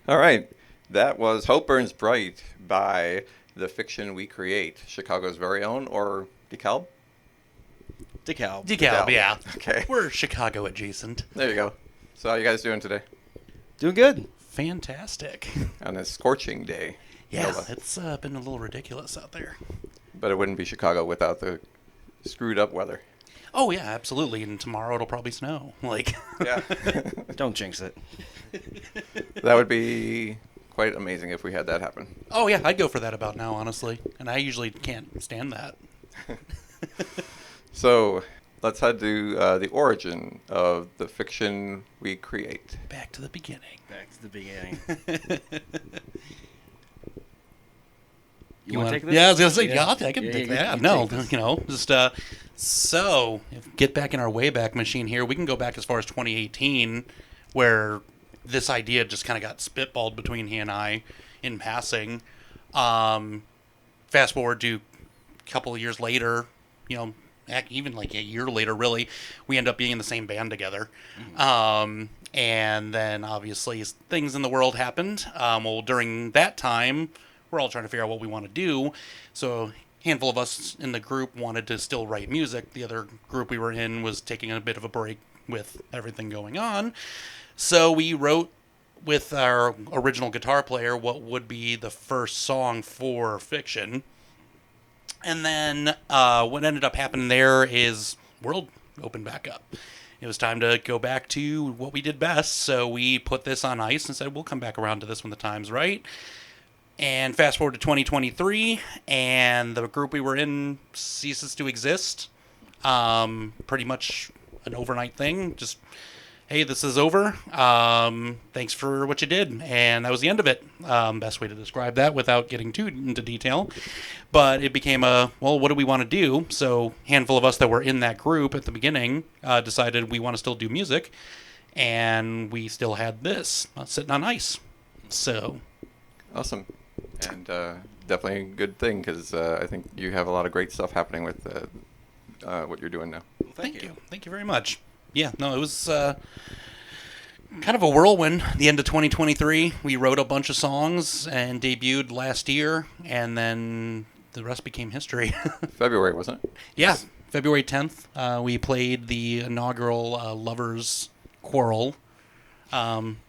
All right. That was Hope Burns Bright by The Fiction We Create, Chicago's very own, or DeKalb? DeKalb. DeKalb, yeah. Okay. We're Chicago adjacent. There you go. So how you guys doing today Doing good. Fantastic. on this scorching day? Yeah, Nova? it's been a little ridiculous out there. But it wouldn't be Chicago without the screwed up weather. Oh, yeah, absolutely. And tomorrow it'll probably snow. Like, Yeah. Don't jinx it. That would be quite amazing if we had that happen. oh, yeah, I'd go for that about now, honestly. And I usually can't stand that. So let's head to the origin of the fiction we create. Back to the beginning. Back to the beginning. You wanna- want to take this? Yeah, I was going to say, yeah, I can Yeah, take you that. can No, take this. just, so, get back in our Wayback Machine here. We can go back as far as 2018, where this idea just kind of got spitballed between he and I in passing. Fast forward to a couple of years later, even like a year later, really, we end up being in the same band together. And then obviously things in the world happened. Well, during that time, we're all trying to figure out what we want to do. So a handful of us in the group wanted to still write music. The other group we were in was taking a bit of a break with everything going on. So we wrote with our original guitar player what would be the first song for Fiction. And then what ended up happening there is world opened back up. It was time to go back to what we did best. So we put this on ice and said, we'll come back around to this when the time's right. And fast forward to 2023, and the group we were in ceases to exist. Pretty much an overnight thing. Just, hey, this is over. Thanks for what you did. And that was the end of it. Best way to describe that without getting too into detail. But it became what do we want to do? So a handful of us that were in that group at the beginning decided we want to still do music. And we still had this sitting on ice. So... Awesome. And definitely a good thing because I think you have a lot of great stuff happening with what you're doing now. Well, Thank you. Thank you very much. Yeah, no, it was kind of a whirlwind. The end of 2023, we wrote a bunch of songs and debuted last year, and then the rest became history. February, wasn't it? Yeah, February 10th, we played the inaugural Lovers Quarrel.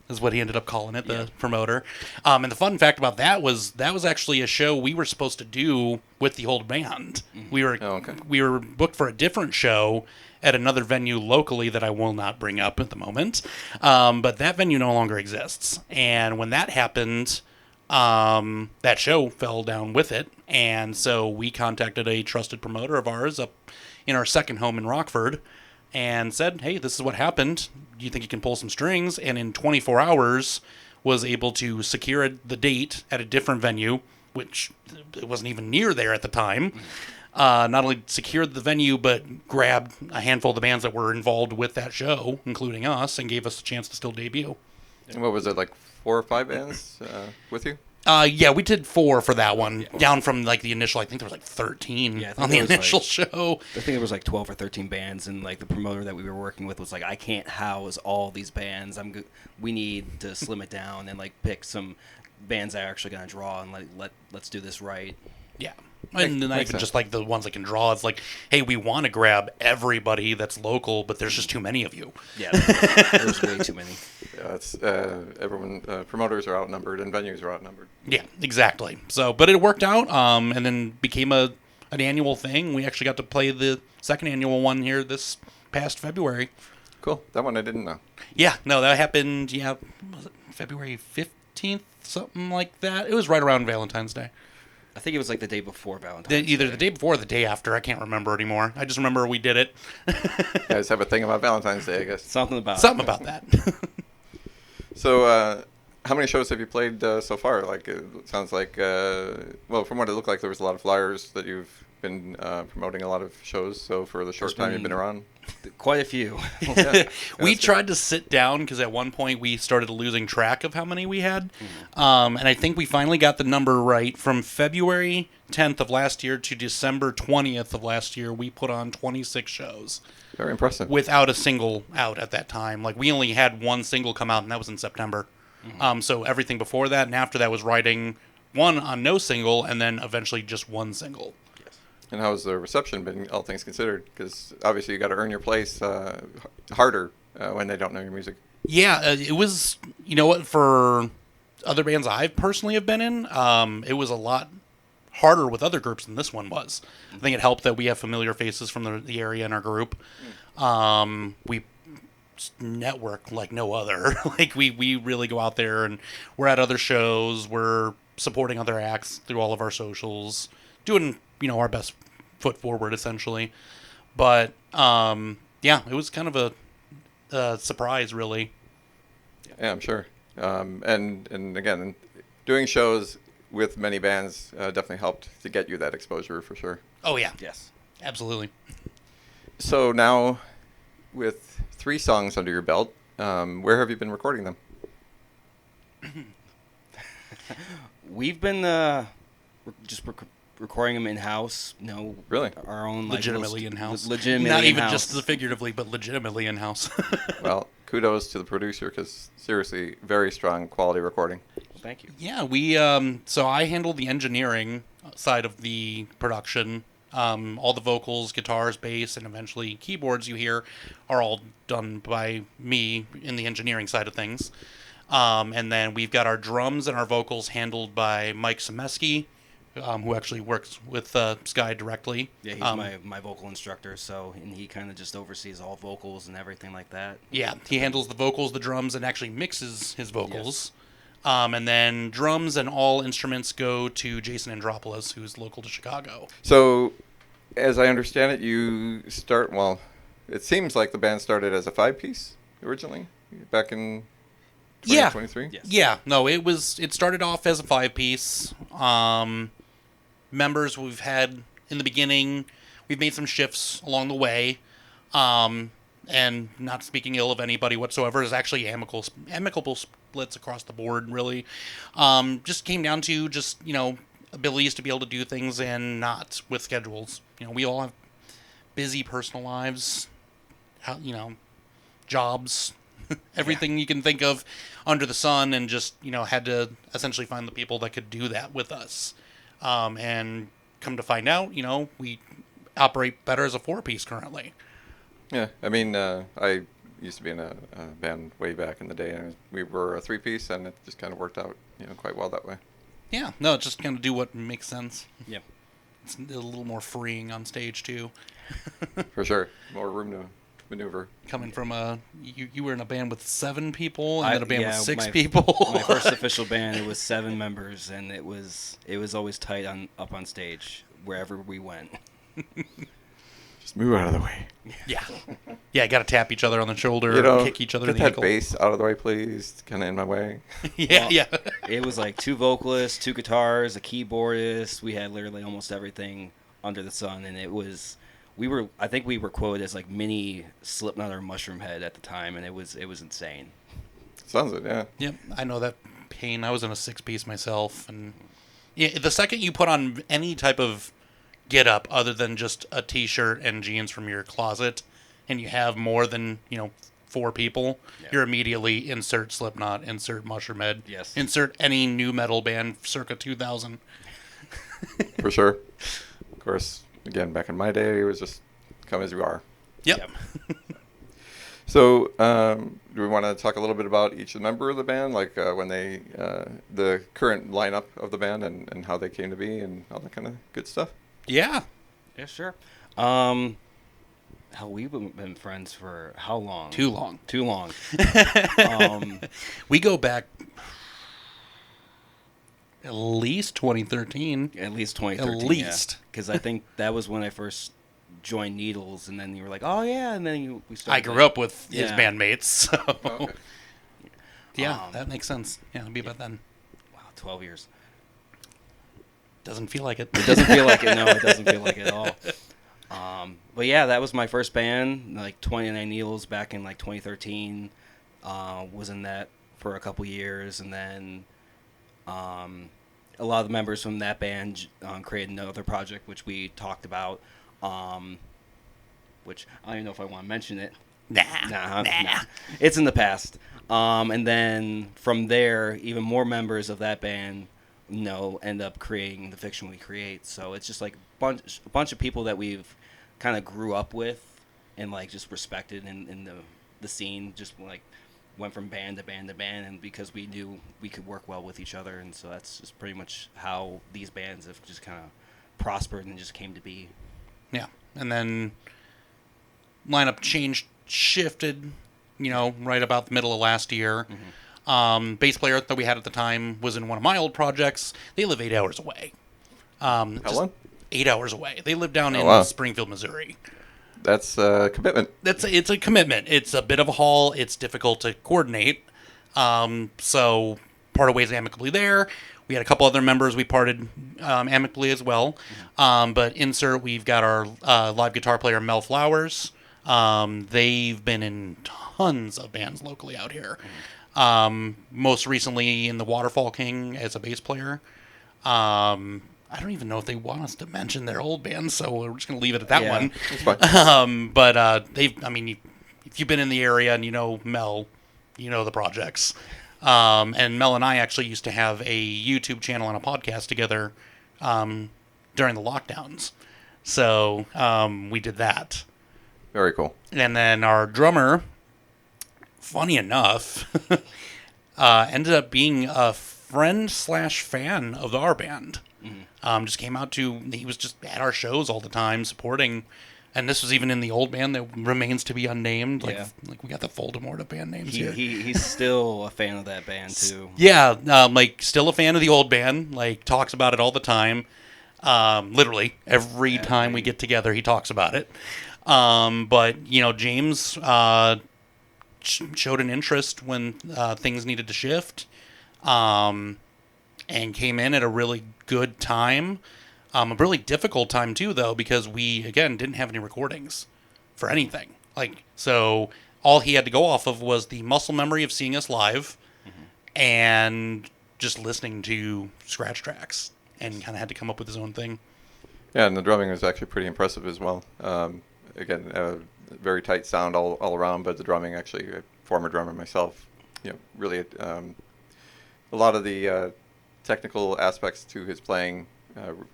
Is what he ended up calling it, the promoter. And the fun fact about that was actually a show we were supposed to do with the old band. Mm-hmm. We were booked for a different show at another venue locally that I will not bring up at the moment. But that venue no longer exists. And when that happened, that show fell down with it. And so we contacted a trusted promoter of ours up in our second home in Rockford and said, hey, this is what happened. Do you think you can pull some strings? And in 24 hours was able to secure the date at a different venue, which it wasn't even near there at the time. Not only secured the venue, but grabbed a handful of the bands that were involved with that show, including us, and gave us a chance to still debut. And what was it, like 4 or 5 bands with you? Yeah, we did 4 for that one, down from like the initial. I think there was like 13 Yeah, I think on the there was, initial like- show. I think there was like 12 or 13 bands, and like the promoter that we were working with was like, I can't house all these bands. We need to slim it down and like pick some bands that are actually going to draw and let's do this right. Yeah. And not makes even sense. just like the ones that can draw. It's like, hey, we want to grab everybody that's local, but there's just too many of you. Yeah, there's way too many. Yeah, it's everyone. Promoters are outnumbered and venues are outnumbered. Yeah, exactly. So, but it worked out, and then became an annual thing. We actually got to play the second annual one here this past February. Cool. That one I didn't know. Yeah, no, that happened. Yeah, was it February 15th, something like that? It was right around Valentine's Day. I think it was like the day before Valentine's Either Day. the day before or the day after. I can't remember anymore. I just remember we did it. You guys have a thing about Valentine's Day, I guess. Something about Something about that. So, how many shows have you played so far? Like, it sounds like, well, from what it looked like, there was a lot of flyers that you've been promoting a lot of shows. So, for the short There's time you've been- been around, quite a few. yeah, We that's tried to sit down because at one point we started losing track of how many we had. And I think we finally got the number right. From February 10th of last year to December 20th of last year, we put on 26 shows very impressive. without a single out at that time. Like, we only had one single come out, and that was in September. So everything before that and after that was writing one on no single, and then eventually just one single. And how's the reception been, all things considered? Because obviously you got to earn your place harder when they don't know your music. Yeah, it was, you know what, for other bands I personally have been in, it was a lot harder with other groups than this one was. I think it helped that we have familiar faces from the area in our group. We network like no other. Like we really go out there and we're at other shows. We're supporting other acts through all of our socials, doing, you know, our best foot forward essentially. But yeah, it was kind of a surprise, really. Yeah, I'm sure. And again, doing shows with many bands definitely helped to get you that exposure for sure. Oh yeah, Yes. absolutely. So now, with 3 songs under your belt, where have you been recording them? We've been just recording them in house. You know, Really? our own like, Legitimately little- in-house. Legitimately Not even in-house. just figuratively, but legitimately in-house. Well, kudos to the producer because seriously, very strong quality recording. Thank you. Yeah, we so I handle the engineering side of the production. All the vocals, guitars, bass, and eventually keyboards you hear are all done by me in the engineering side of things. And then we've got our drums and our vocals handled by Mike Semeski, who actually works with Sky directly. Yeah, he's my vocal instructor, so and he kind of just oversees all vocals and everything like that. Yeah, he handles the vocals, the drums, and actually mixes his vocals. And then drums and all instruments go to Jason Andropoulos, who's local to Chicago. So, as I understand it, it seems like the band started as a 5-piece originally, back in Yeah. 2023? Yes. Yeah, no, it started off as a 5-piece. Members we've had in the beginning, we've made some shifts along the way. And not speaking ill of anybody whatsoever, is actually amicable splits across the board, really. Just came down to just, you know, abilities to be able to do things and not with schedules. You know, we all have busy personal lives, you know, jobs, everything you can think of under the sun, and just, you know, had to essentially find the people that could do that with us. And come to find out, you know, we operate better as a 4-piece currently. Yeah, I mean, I used to be in a band way back in the day, and we were a 3-piece, and it just kind of worked out, you know, quite well that way. Yeah, no, just kind of do what makes sense. Yeah. It's a little more freeing on stage too. For sure, more room to maneuver. Coming from you were in a band with 7 people, and then a band with 6 my people. My first official band, it was 7 members, and it was always tight up on stage wherever we went. Just move out of the way. yeah, got to tap each other on the shoulder, You know, kick each other get in the that ankle. bass out of the way, please. Kind of in my way. yeah, Well, yeah. It was like 2 vocalists, 2 guitars, a keyboardist. We had literally almost everything under the sun, and I think we were quoted as like mini Slipknot or Mushroomhead at the time, and it was insane. Sounds it, yeah. Yep, I know that pain. I was in a 6-piece myself, and yeah, the second you put on any type of get up other than just a t-shirt and jeans from your closet, and you have more than, you know, 4 people, you're immediately insert Slipknot, insert Mushroomhead, Yes. insert any new metal band circa 2000. For sure. Of course, again, back in my day, it was just come as you are. Yep. So, do we want to talk a little bit about each member of the band, like when the current lineup of the band and how they came to be and all that kind of good stuff? Yeah. Yeah, sure. Hell, we've been friends for how long? Too long. Too long. We go back at least 2013. At least 2013. At least. Because I think that was when I first joined Needles, and then you were like, oh, yeah, and then we started. I grew up with his Yeah. bandmates, so Okay. yeah, that makes sense. Yeah, it'll be about then. Wow, 12 years. Doesn't feel like it. It doesn't feel like it. No, it doesn't feel like it at all. But yeah, that was my first band, like 29 Needles back in like 2013. Was in that for a couple years, and then a lot of the members from that band created another project, which we talked about, which I don't even know if I want to mention it. Nah. Nah. It's in the past. And then from there, even more members of that band, end up creating the fiction we create. So it's just like a bunch of people that we've kind of grew up with and like just respected in the scene. Just like went from band to band to band, and because we knew we could work well with each other, and so that's just pretty much how these bands have just kind of prospered and just came to be. Yeah, and then lineup shifted, right about the middle of last year. Bass player that we had at the time was in one of my old projects. They live 8 hours away. How long? 8 hours away. They live down in Springfield, Missouri. That's a commitment. It's a commitment. It's a bit of a haul. It's difficult to coordinate. So parted ways amicably there. We had a couple other members we parted amicably as well. But we've got our live guitar player Mel Flowers. They've been in tons of bands locally out here. Most recently in the Waterfall King as a bass player. I don't even know if they want us to mention their old band, so we're just going to leave it at that one. That's fine. But if you've been in the area and you know Mel, you know the projects. And Mel and I actually used to have a YouTube channel and a podcast together during the lockdowns. So we did that. Very cool. And then our drummer, funny enough, ended up being a friend/fan of our band. Just came out he was just at our shows all the time supporting, and this was even in the old band that remains to be unnamed. Like we got the Voldemort of band names here. He's still a fan of that band too. Yeah, still a fan of the old band. Like talks about it all the time. Literally every time we get together, he talks about it. But James showed an interest when things needed to shift. And came in at a really good time. A really difficult time, too, though, because we, again, didn't have any recordings for anything. So all he had to go off of was the muscle memory of seeing us live and just listening to scratch tracks, and kind of had to come up with his own thing. Yeah, and the drumming was actually pretty impressive as well. Again, a very tight sound all around, but the drumming, actually, a former drummer myself, really a lot of the technical aspects to his playing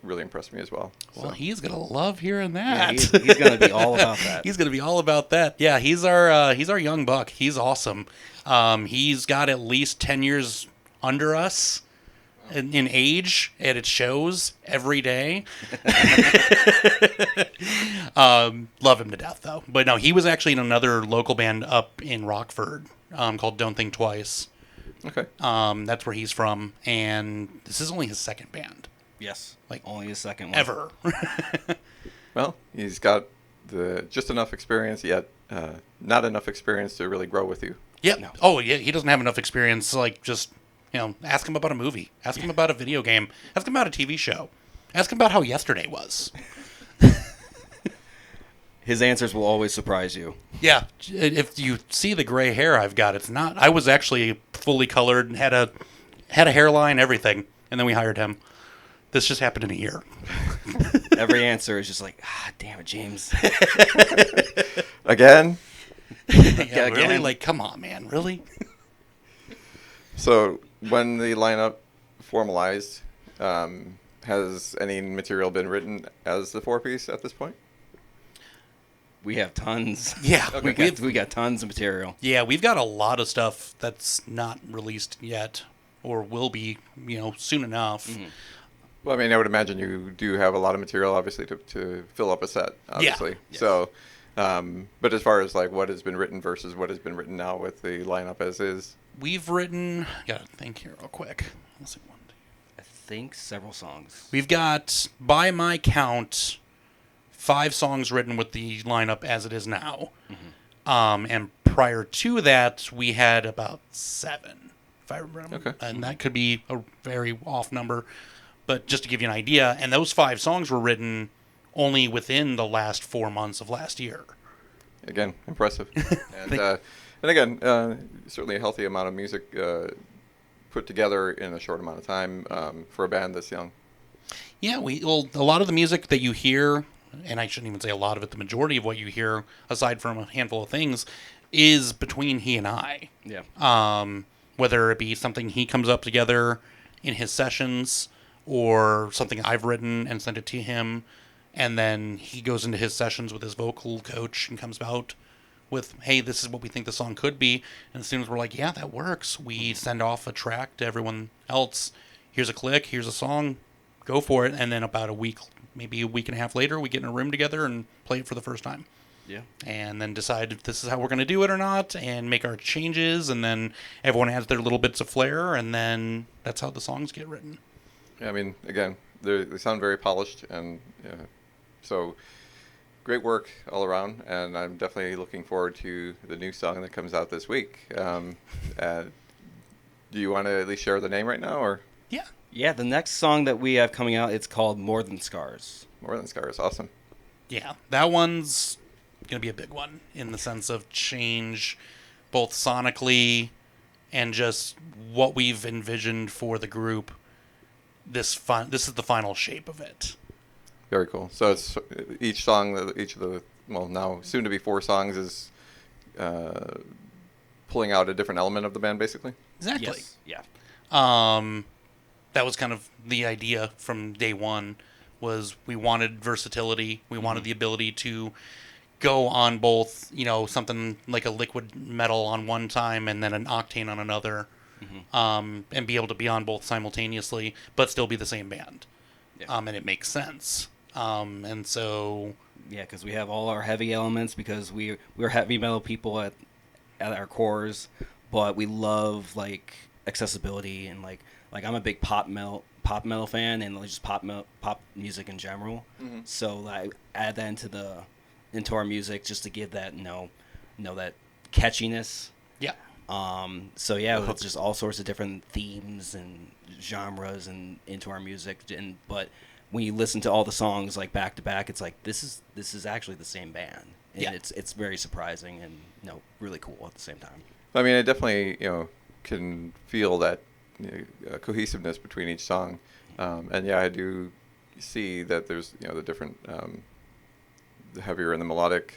really impressed me as well. Well, he's gonna love hearing that. Yeah, he's gonna be all about that. He's gonna be all about that. Yeah, he's our young buck. He's awesome. He's got at least 10 years under us in age, and it shows every day. Love him to death, though. But no, he was actually in another local band up in Rockford called Don't Think Twice. Okay. That's where he's from, and this is only his second band. Yes, only his second one. Ever. Well, he's got just enough experience, yet not enough experience to really grow with you. Yeah. No. Oh, yeah. He doesn't have enough experience. Ask him about a movie. Ask him about a video game. Ask him about a TV show. Ask him about how yesterday was. His answers will always surprise you. Yeah. If you see the gray hair I've got, it's not. I was actually fully colored and had a hairline, everything, and then we hired him. This just happened in a year. Every answer is just like, damn it, James. Again? Yeah, really? Come on, man. Really? So, when the lineup formalized, has any material been written as the four-piece at this point? We have tons. Yeah. Okay. We got tons of material. Yeah, we've got a lot of stuff that's not released yet or will be, soon enough. Mm-hmm. Well, I would imagine you do have a lot of material, obviously, to fill up a set, obviously. Yeah. So, but as far as what has been written versus what has been written now with the lineup as is? We've written, gotta think here real quick. Let's see, I think several songs. We've got, by my count, 5 songs written with the lineup as it is now. Mm-hmm. And prior to that, we had about 7, if I remember. Okay. And that could be a very off number. But just to give you an idea, and those 5 songs were written only within the last 4 months of last year. Again, impressive. And again, certainly a healthy amount of music put together in a short amount of time for a band this young. Yeah, a lot of the music that you hear, and I shouldn't even say a lot of it, the majority of what you hear, aside from a handful of things, is between he and I. Yeah. Whether it be something he comes up together in his sessions or something I've written and sent it to him, and then he goes into his sessions with his vocal coach and comes out with, hey, this is what we think the song could be. And as soon as we're like, yeah, that works, we send off a track to everyone else. Here's a click, here's a song, go for it. And then about a week, maybe a week and a half later, we get in a room together and play it for the first time. Yeah. And then decide if this is how we're going to do it or not, and make our changes, and then everyone adds their little bits of flair, and then that's how the songs get written. Yeah, I mean, again, they sound very polished, and so great work all around, and I'm definitely looking forward to the new song that comes out this week. Do you want to at least share the name right now, or? Yeah. Yeah, the next song that we have coming out, it's called More Than Scars. More Than Scars, awesome. Yeah, that one's going to be a big one in the sense of change, both sonically and just what we've envisioned for the group. This is the final shape of it. Very cool. So it's each song, each of the, well, now soon to be 4 songs is pulling out a different element of the band, basically. Exactly. Yes. Yeah. That was kind of the idea from day one. Was we wanted versatility. We wanted the ability to go on both, something like a liquid metal on one time and then an octane on another, and be able to be on both simultaneously, but still be the same band. Yeah. And it makes sense. And so... Yeah, because we have all our heavy elements because we're heavy metal people at our cores, but we love, like, accessibility and, like I'm a big pop metal fan and just pop music in general. Mm-hmm. So I add that into our music just to give that that catchiness. Yeah. So yeah, it's just all sorts of different themes and genres and into our music. But when you listen to all the songs like back to back, it's like this is actually the same band, and it's very surprising and really cool at the same time. I mean, I definitely can feel that cohesiveness between each song, and yeah, I do see that there's the different the heavier and the melodic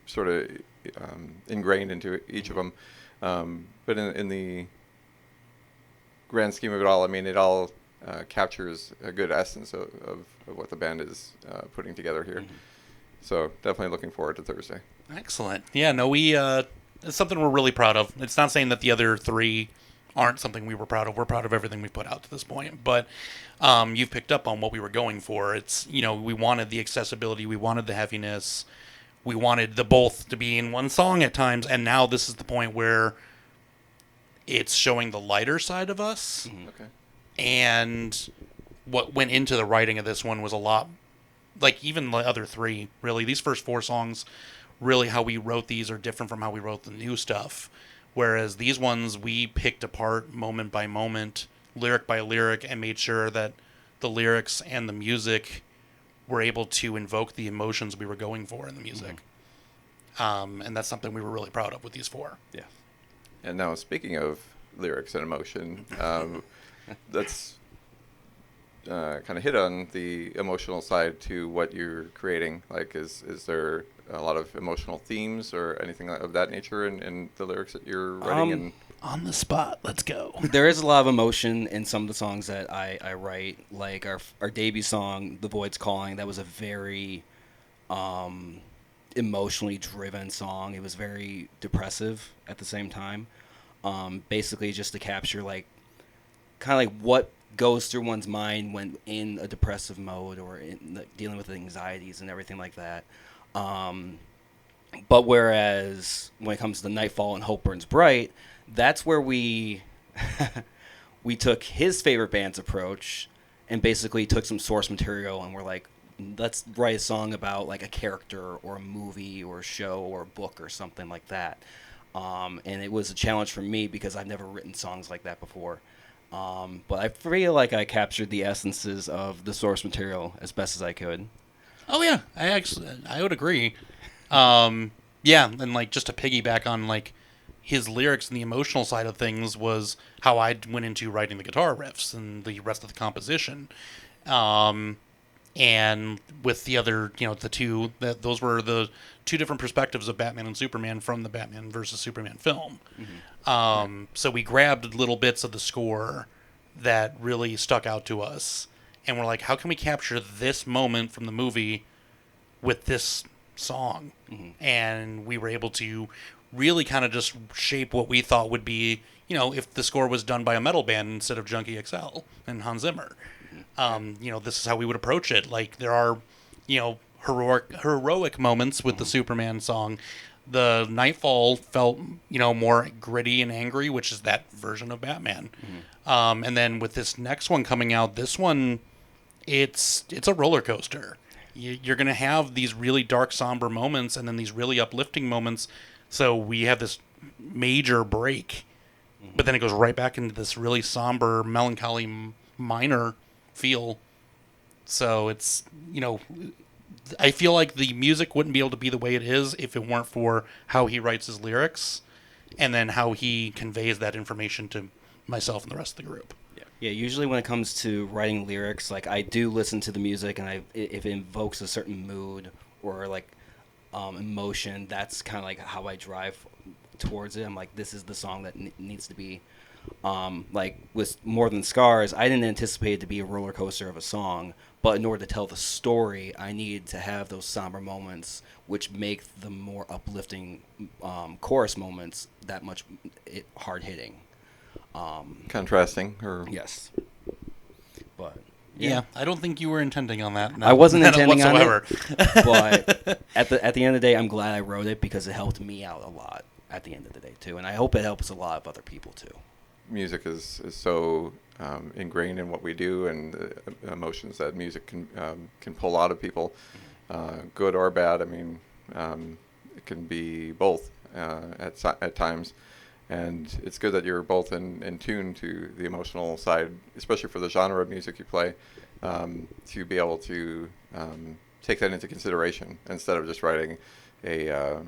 sort of ingrained into each of them, but in the grand scheme of it all, I mean, it all captures a good essence of what the band is putting together here. Mm-hmm. So definitely looking forward to Thursday. Excellent. Yeah, no, it's something we're really proud of. It's not saying that the other 3 aren't something we were proud of. We're proud of everything we put out to this point. But you've picked up on what we were going for. It's, we wanted the accessibility. We wanted the heaviness. We wanted the both to be in one song at times. And now this is the point where it's showing the lighter side of us. Mm-hmm. Okay. And what went into the writing of this one was a lot, like even the other 3, really. These first 4 songs, really how we wrote these are different from how we wrote the new stuff. Whereas these ones, we picked apart moment by moment, lyric by lyric, and made sure that the lyrics and the music were able to invoke the emotions we were going for in the music. Mm-hmm. And that's something we were really proud of with these 4. Yeah. And now, speaking of lyrics and emotion, that's kind of hit on the emotional side to what you're creating. Like, is there a lot of emotional themes or anything of that nature in the lyrics that you're writing? On the spot, let's go. There is a lot of emotion in some of the songs that I write. Like our debut song, The Void's Calling, that was a very emotionally driven song. It was very depressive at the same time. Basically just to capture kind of like what goes through one's mind when in a depressive mode or dealing with anxieties and everything like that. But whereas when it comes to Nightfall and Hope Burns Bright, that's where we took his favorite band's approach and basically took some source material and we're like, let's write a song about like a character or a movie or a show or a book or something like that. And it was a challenge for me because I've never written songs like that before. But I feel like I captured the essences of the source material as best as I could. Oh yeah, I would agree. Yeah, and like just to piggyback on like his lyrics and the emotional side of things was how I went into writing the guitar riffs and the rest of the composition. and with the other, the two, those were the two different perspectives of Batman and Superman from the Batman versus Superman film. So we grabbed little bits of the score that really stuck out to us, and we're like, how can we capture this moment from the movie with this song? And we were able to really kind of just shape what we thought would be, if the score was done by a metal band instead of Junkie XL and Hans Zimmer. This is how we would approach it. Like, there are, heroic moments with the Superman song. The Nightfall felt, more gritty and angry, which is that version of Batman. And then with this next one coming out, this one, it's a roller coaster. You're going to have these really dark, somber moments and then these really uplifting moments. So we have this major break, but then it goes right back into this really somber, melancholy, minor feel. So it's, I feel like the music wouldn't be able to be the way it is if it weren't for how he writes his lyrics and then how he conveys that information to myself and the rest of the group. Yeah, usually when it comes to writing lyrics, like, I do listen to the music, and if it invokes a certain mood or like emotion, that's kind of like how I drive towards it. I'm like, this is the song that needs to be. Like with More Than Scars, I didn't anticipate it to be a roller coaster of a song, but in order to tell the story, I need to have those somber moments, which make the more uplifting chorus moments that much hard hitting. Contrasting, or Yes, but Yeah, I don't think you were intending on that. I wasn't intending whatsoever. on it, but at the end of the day, I'm glad I wrote it because it helped me out a lot at the end of the day too, and I hope it helps a lot of other people too. music is so ingrained in what we do, and the emotions that music can pull out of people, good or bad. I mean, it can be both at times. And it's good that you're both in tune to the emotional side, especially for the genre of music you play, to be able to take that into consideration instead of just writing a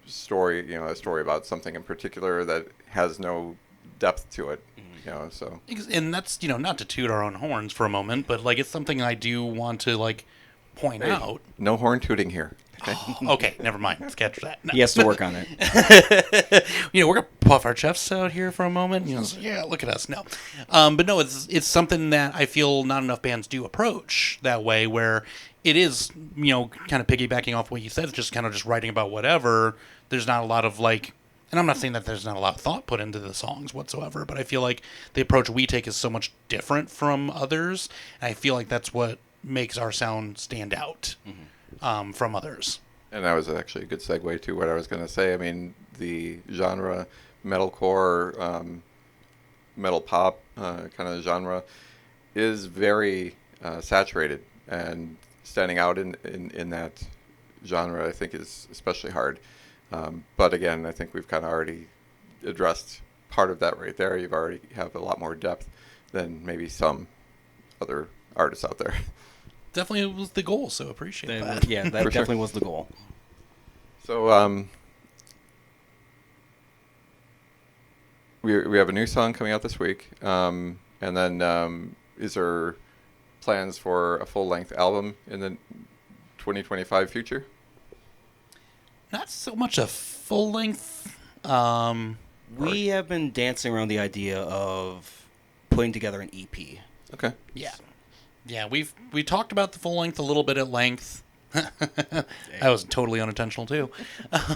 story, a story about something in particular that has no depth to it. So. And that's, not to toot our own horns for a moment, but like, it's something I do want to like point out. No horn tooting here. Okay. Okay, never mind. Sketch that. No. He has to work on it. We're gonna puff our chests out here for a moment. Yeah, look at us. No, but no, it's something that I feel not enough bands do approach that way, where it is, kind of piggybacking off what you said, just kind of just writing about whatever. There's not a lot of like, and I'm not saying that there's not a lot of thought put into the songs whatsoever, but I feel like the approach we take is so much different from others, and I feel like that's what makes our sound stand out. From others. And that was actually a good segue to what I was going to say. I mean, the genre, metalcore, metal pop kind of genre is very saturated, and standing out in that genre, I think, is especially hard. But again, I think we've kind of already addressed part of that right there. You've already have a lot more depth than maybe some other artists out there. Definitely was the goal, so appreciate that. Yeah, that definitely was the goal. So we have a new song coming out this week, and then is there plans for a full-length album in the 2025 future? Not so much a full length. We have been dancing around the idea of putting together an EP. Okay. Yeah, we talked about the full length a little bit at length. That was totally unintentional too.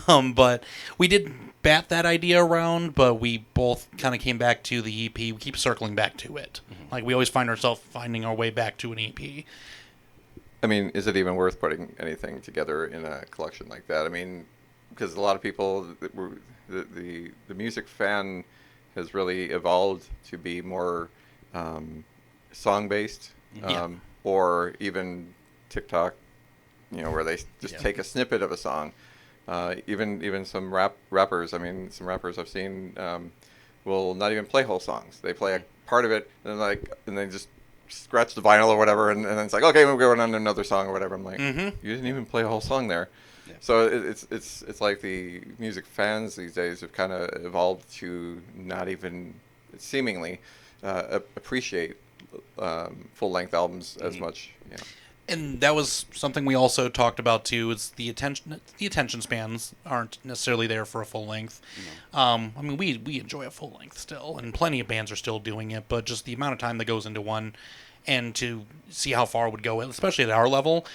But we did bat that idea around, but we both kind of came back to the EP. We keep circling back to it. Like, we always find ourselves finding our way back to an EP. I mean, is it even worth putting anything together in a collection like that? I mean, because a lot of people, the music fan has really evolved to be more song-based. Or even TikTok, where they just take a snippet of a song. Even some rappers. I mean, some rappers I've seen will not even play whole songs. They play a part of it, and they just scratch the vinyl or whatever, and then it's like, okay, we're going on to another song or whatever. I'm like, you didn't even play a whole song there. Yeah. So it's like the music fans these days have kind of evolved to not even seemingly appreciate full-length albums as much. Yeah. And that was something we also talked about too. Is the attention spans aren't necessarily there for a full length. I mean, we enjoy a full length still, and plenty of bands are still doing it. But just the amount of time that goes into one, and to see how far it would go, especially at our level,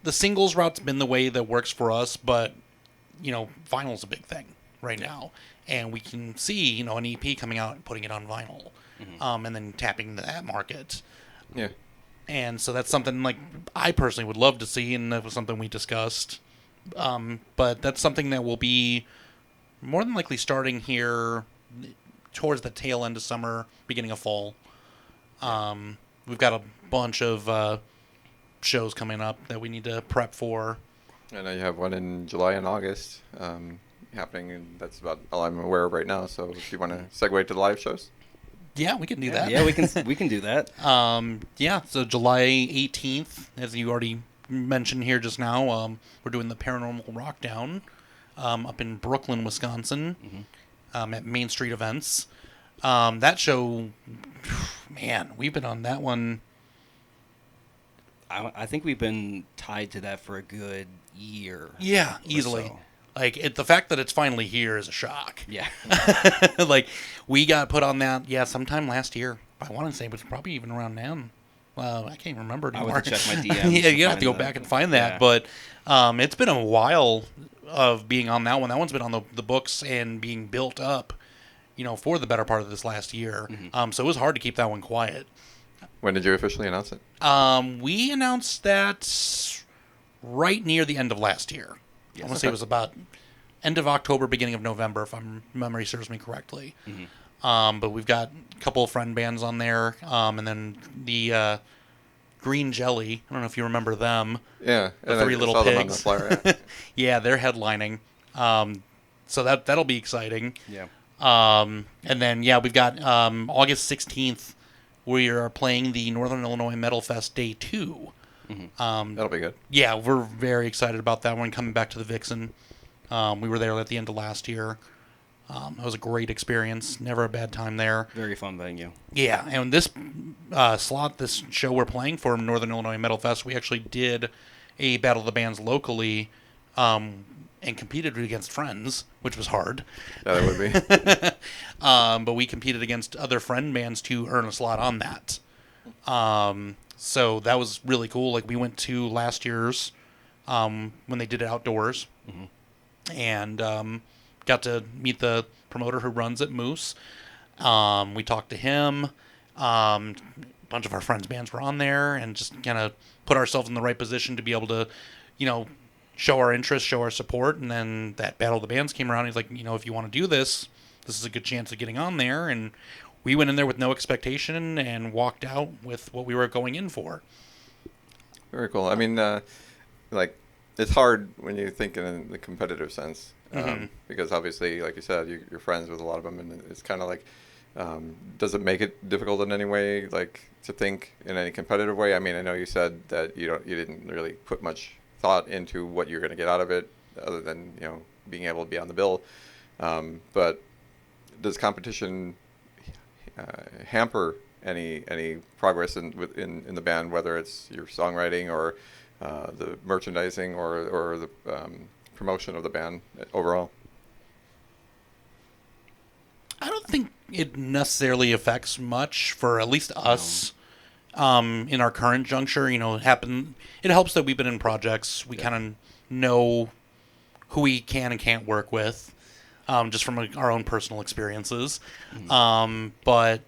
the singles route's been the way that works for us. But vinyl's a big thing right now, and we can see an EP coming out and putting it on vinyl, and then tapping into that market. Yeah. And so that's something like I personally would love to see, and that was something we discussed. But that's something that will be more than likely starting here towards the tail end of summer, beginning of fall. We've got a bunch of shows coming up that we need to prep for. I know you have one in July and August happening, and that's about all I'm aware of right now. So if you want to segue to the live shows. Yeah, we can do that. Yeah, we can do that. So July 18th, as you already mentioned here just now, we're doing the Paranormal Rockdown up in Brooklyn, Wisconsin, at Main Street Events. That show, man, we've been on that one. I think we've been tied to that for a good year. Yeah, easily. So. Like, the fact that it's finally here is a shock. Yeah. Like, we got put on that, sometime last year. I want to say it was probably even around now. Well, I can't remember anymore. I would have to check my DMs. Yeah, you have to go back and find that. Yeah. But it's been a while of being on that one. That one's been on the books and being built up, for the better part of this last year. So it was hard to keep that one quiet. When did you officially announce it? We announced that right near the end of last year. I want to say it was about end of October, beginning of November, if memory serves me correctly. But we've got a couple of friend bands on there, and then the Green Jelly. I don't know if you remember them. Yeah, The Three Little saw them Pigs. on the flyer. Yeah. Yeah, they're headlining. So that'll be exciting. Yeah. And then we've got August 16th. We are playing the Northern Illinois Metal Fest Day 2. That'll be good. Yeah, we're very excited about that one, coming back to the Vixen. We were there at the end of last year. It was a great experience. Never a bad time there. Very fun venue. Yeah, and this this show we're playing for Northern Illinois Metal Fest, we actually did a Battle of the Bands locally and competed against friends, which was hard. Yeah, that would be. But we competed against other friend bands to earn a slot on that. So that was really cool. Like, we went to last year's when they did it outdoors, and got to meet the promoter who runs it, Moose. We talked to him. A bunch of our friends' bands were on there, and just kind of put ourselves in the right position to be able to, show our interest, show our support. And then that Battle of the Bands came around. He's like, if you want to do this, this is a good chance of getting on there. And we went in there with no expectation and walked out with what we were going in for. Very cool. I mean, it's hard when you think in the competitive sense, because obviously, like you said, you're friends with a lot of them, and it's kind of like, does it make it difficult in any way, like, to think in any competitive way? I mean, I know you said that you didn't really put much thought into what you're going to get out of it, other than being able to be on the bill. But does competition hamper any progress in the band, whether it's your songwriting or the merchandising or the promotion of the band overall? I don't think it necessarily affects much for at least us in our current juncture. It helps that we've been in projects. We kind of know who we can and can't work with, just from our own personal experiences. But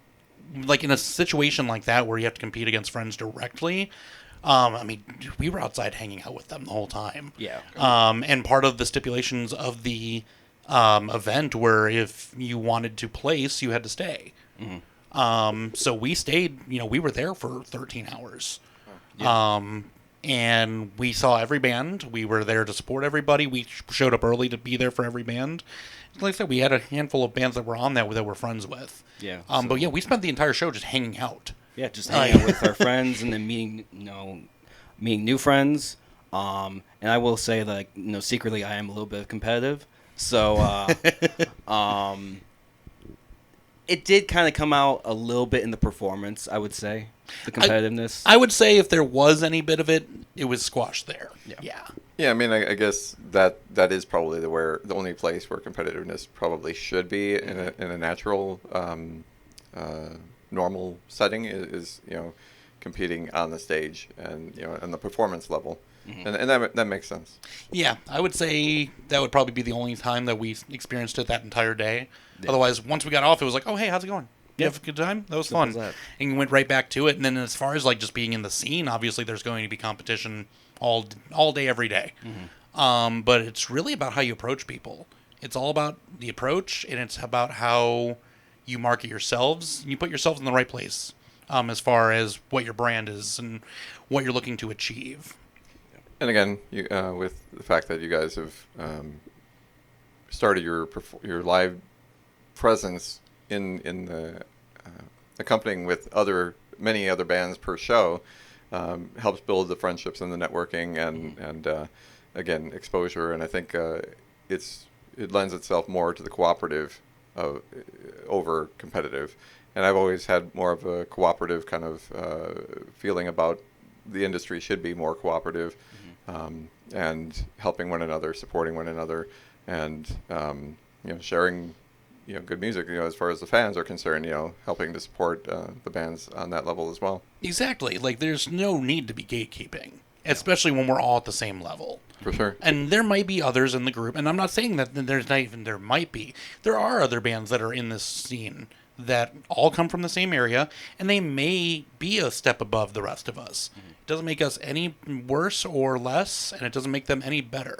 like in a situation like that where you have to compete against friends directly, I mean, we were outside hanging out with them the whole time. Yeah. And part of the stipulations of the event were if you wanted to place, you had to stay. So we stayed, we were there for 13 hours. And we saw every band. We were there to support everybody. We showed up early to be there for every band. Like I said, we had a handful of bands that were on that we're friends with. Yeah. But yeah, we spent the entire show just hanging out. Yeah, just hanging out with our friends and then meeting new friends. And I will say that, secretly I am a little bit competitive. So, It did kind of come out a little bit in the performance, I would say, the competitiveness. I would say if there was any bit of it, it was squashed there. Yeah. Yeah, I mean, I guess that is probably the only place where competitiveness probably should be in a natural, normal setting is competing on the stage and on the performance level, and that makes sense. Yeah, I would say that would probably be the only time that we experienced it that entire day. Yeah. Otherwise, once we got off, it was like, oh, hey, how's it going? You have a good time? That was fun. And you went right back to it. And then as far as like just being in the scene, obviously there's going to be competition all day, every day. But it's really about how you approach people. It's all about the approach, and it's about how you market yourselves. You put yourselves in the right place as far as what your brand is and what you're looking to achieve. And again, with the fact that you guys have started your live presence in the accompanying with many other bands per show, helps build the friendships and the networking and again, exposure. And I think it lends itself more to the cooperative over competitive. And I've always had more of a cooperative kind of feeling about the industry should be more cooperative, and helping one another, supporting one another, and sharing good music, as far as the fans are concerned, helping to support the bands on that level as well. Exactly. Like, there's no need to be gatekeeping, especially when we're all at the same level. For sure. And there might be others in the group, and I'm not saying that there might be. There are other bands that are in this scene that all come from the same area, and they may be a step above the rest of us. It doesn't make us any worse or less, and it doesn't make them any better.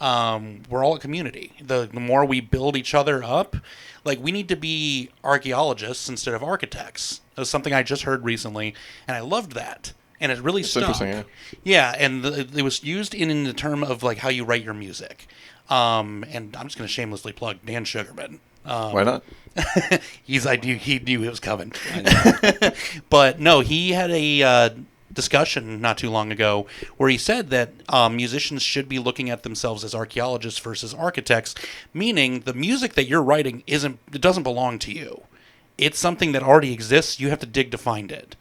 We're all a community. The more we build each other up, like, we need to be archaeologists instead of architects. That was something I just heard recently, and I loved that. And it really stuck. Interesting, yeah. Yeah, and it was used in the term of like how you write your music. And I'm just going to shamelessly plug Dan Sugarman. Why not? He knew it was coming. But no, he had a discussion not too long ago where he said that musicians should be looking at themselves as archaeologists versus architects, meaning the music that you're writing doesn't belong to you. It's something that already exists. You have to dig to find it.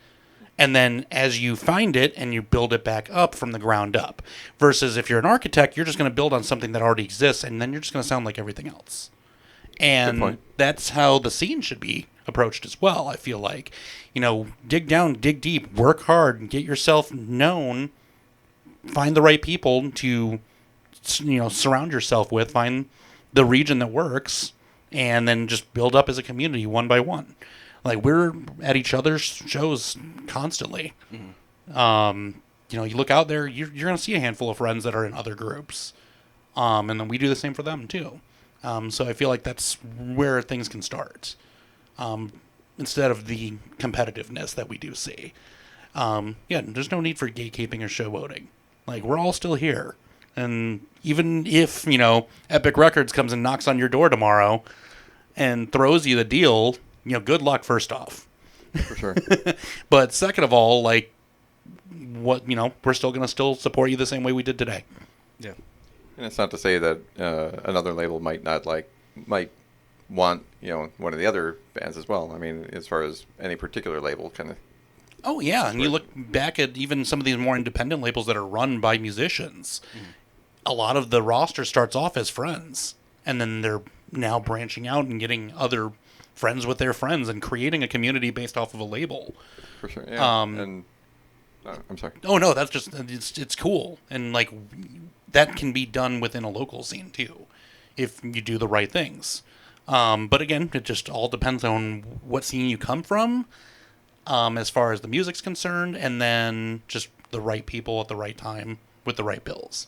And then as you find it and you build it back up from the ground up, versus if you're an architect, you're just going to build on something that already exists, and then you're just going to sound like everything else. And that's how the scene should be approached as well, I feel like. Dig down, dig deep, work hard, and get yourself known. Find the right people to, surround yourself with. Find the region that works, and then just build up as a community one by one. Like, we're at each other's shows constantly. You look out there, you're going to see a handful of friends that are in other groups. And then we do the same for them, too. So I feel like that's where things can start. Instead of the competitiveness that we do see. There's no need for gatekeeping or showboating. Like, we're all still here. And even if, Epic Records comes and knocks on your door tomorrow and throws you the deal, good luck, first off. For sure. But second of all, like, we're still going to support you the same way we did today. Yeah. And it's not to say that another label might want, one of the other bands as well. I mean, as far as any particular label kind of. Oh, yeah. And you look back at even some of these more independent labels that are run by musicians. A lot of the roster starts off as friends. And then they're now branching out and getting other friends with their friends and creating a community based off of a label. For sure, yeah. I'm sorry. Oh, no, that's just, it's cool. And, like, that can be done within a local scene, too, if you do the right things. But, again, it just all depends on what scene you come from, as far as the music's concerned, and then just the right people at the right time with the right bills.